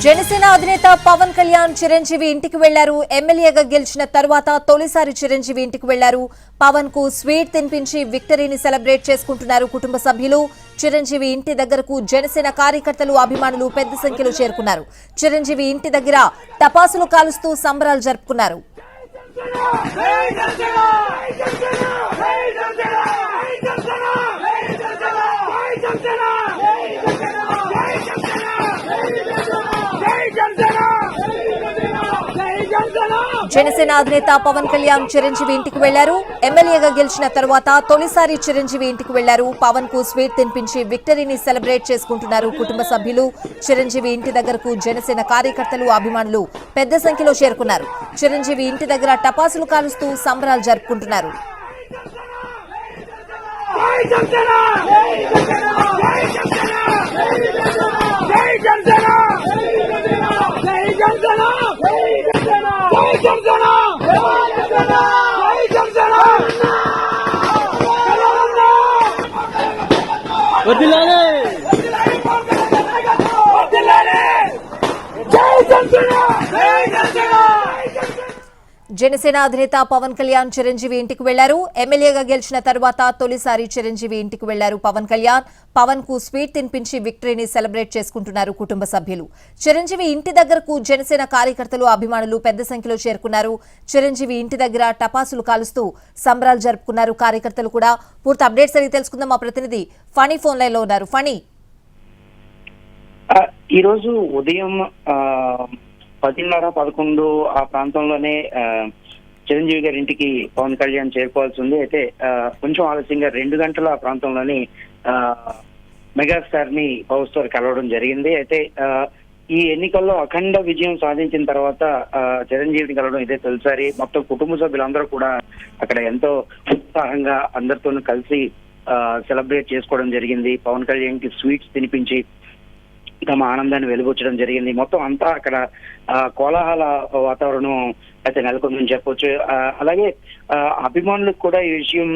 జనసేన అధినేత పవన్ కళ్యాణ్ చిరంజీవి ఇంటికి వెళ్లారు. ఎమ్మెల్యేగా గెలిచిన తర్వాత తొలిసారి చిరంజీవి ఇంటికి వెళ్లారు. పవన్ కు స్వీట్ తినిపించి విక్టరీని సెలబ్రేట్ చేసుకుంటున్నారు కుటుంబ సభ్యులు. చిరంజీవి ఇంటి దగ్గరకు జనసేన కార్యకర్తలు, అభిమానులు పెద్ద సంఖ్యలో చేరుకున్నారు. చిరంజీవి ఇంటి దగ్గర టపాసులు కాలుస్తూ సంబరాలు జరుపుకున్నారు. జనసేన అధినేత పవన్ కళ్యాణ్ చిరంజీవి ఇంటికి వెళ్లారు. ఎమ్మెల్యేగా గెలిచిన తర్వాత తొలిసారి చిరంజీవి ఇంటికి వెళ్లారు. పవన్ కు స్వీట్ తినిపించి విక్టరీని సెలబ్రేట్ చేసుకుంటున్నారు కుటుంబ సభ్యులు. చిరంజీవి ఇంటి దగ్గరకు జనసేన కార్యకర్తలు, అభిమానులు పెద్ద సంఖ్యలో చేరుకున్నారు. చిరంజీవి ఇంటి దగ్గర టపాసులు కాలుస్తూ సంబరాలు జరుపుకుంటున్నారు. జనసేన అధినేత పవన్ కళ్యాణ్ చిరంజీవి ఇంటికి వెళ్లారు. ఎమ్మెల్యేగా గెలిచిన తర్వాత తొలిసారి చిరంజీవి ఇంటికి వెళ్లారు పవన్ కళ్యాణ్. పవన్ కు స్వీట్ తినిపించి విక్టరీని సెలబ్రేట్ చేసుకుంటున్నారు కుటుంబ సభ్యులు. చిరంజీవి ఇంటి దగ్గరకు జనసేన కార్యకర్తలు, అభిమానులు పెద్ద సంఖ్యలో చేరుకున్నారు. చిరంజీవి ఇంటి దగ్గర టపాసులు కాలుస్తూ సంబరాలు జరుపుకున్నారు కార్యకర్తలు కూడా. పూర్తి అప్డేట్స్ అడిగి తెలుసుకుందాం. మా ప్రతినిధి ఫణి ఫోన్ లైన్ లో ఉన్నారు. ఫణి, ఈరోజు ఉదయం 10:30-11 ఆ ప్రాంతంలోనే చిరంజీవి గారి ఇంటికి పవన్ కళ్యాణ్ చేరుకోవాల్సి ఉంది. అయితే కొంచెం ఆలస్యంగా 2 గంటల ఆ ప్రాంతంలోని మెగాస్టార్ ని పవర్ స్టార్ కలవడం జరిగింది. అయితే ఈ ఎన్నికల్లో అఖండ విజయం సాధించిన తర్వాత చిరంజీవిని కలవడం ఇదే తొలిసారి. మొత్తం కుటుంబ సభ్యులందరూ కూడా అక్కడ ఎంతో ఉత్సాహంగా అందరితోనూ కలిసి సెలబ్రేట్ చేసుకోవడం జరిగింది. పవన్ కళ్యాణ్ కి స్వీట్స్ తినిపించి తమ ఆనందాన్ని వెలుగొచ్చడం జరిగింది. మొత్తం అంతా అక్కడ కోలాహల వాతావరణం అయితే నెలకొందని చెప్పొచ్చు. అలాగే అభిమానులకు కూడా ఈ విషయం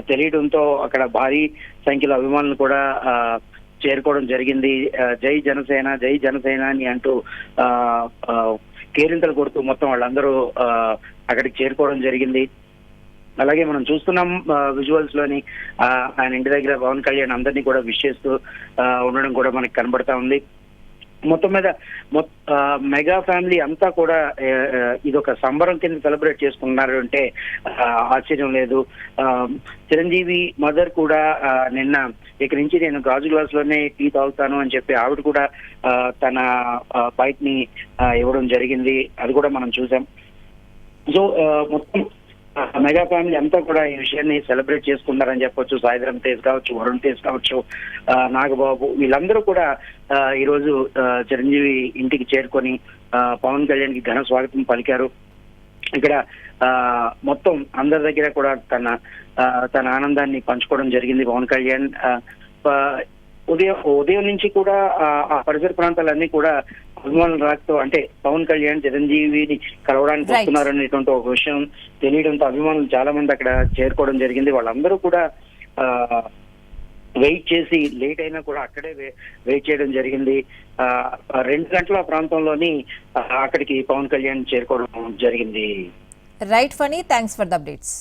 తెలియడంతో అక్కడ భారీ సంఖ్యలో అభిమానులు కూడా చేరుకోవడం జరిగింది. జై జనసేన, జై జనసేన అని అంటూ కేరింతలు కొడుతూ మొత్తం వాళ్ళందరూ అక్కడికి చేరుకోవడం జరిగింది. అలాగే మనం చూస్తున్నాం విజువల్స్ లోని ఆయన ఇంటి దగ్గర పవన్ కళ్యాణ్ అందరినీ కూడా విష్ చేస్తూ ఉండడం కూడా మనకి కనబడతా ఉంది. మొత్తం మీద మెగా ఫ్యామిలీ అంతా కూడా ఇదొక సంబరం కింద సెలబ్రేట్ చేసుకున్నారు అంటే ఆశ్చర్యం లేదు. చిరంజీవి మదర్ కూడా నిన్న ఇక్కడి నుంచి నేను గాజు గ్లాస్ లోనే టీ తాగుతాను అని చెప్పి ఆవిడ కూడా తన బైక్ ని ఇవ్వడం జరిగింది. అది కూడా మనం చూసాం. సో మొత్తం మెగా ఫ్యామిలీ అంతా కూడా ఈ విషయాన్ని సెలబ్రేట్ చేసుకున్నారని చెప్పొచ్చు. సాయిధరం తేజ్ కావచ్చు, వరుణ్ తేజ్ కావచ్చు, నాగబాబు, వీళ్ళందరూ కూడా ఈరోజు చిరంజీవి ఇంటికి చేరుకొని పవన్ కళ్యాణ్ కి ఘన స్వాగతం పలికారు. ఇక్కడ మొత్తం అందరి దగ్గర కూడా తన ఆనందాన్ని పంచుకోవడం జరిగింది పవన్ కళ్యాణ్. ఉదయం నుంచి కూడా ఆ పరిసర ప్రాంతాలన్నీ కూడా అభిమానుల రాకతో, అంటే పవన్ కళ్యాణ్ చిరంజీవిని కలవడానికి వస్తున్నారు అనేటువంటి ఒక విషయం తెలియడంతో అభిమానులు చాలా మంది అక్కడ చేరుకోవడం జరిగింది. వాళ్ళందరూ కూడా వెయిట్ చేసి లేట్ అయినా కూడా అక్కడే వెయిట్ చేయడం జరిగింది. 2 గంటల ప్రాంతంలోని అక్కడికి పవన్ కళ్యాణ్ చేరుకోవడం జరిగింది. Right Phani, thanks for the updates.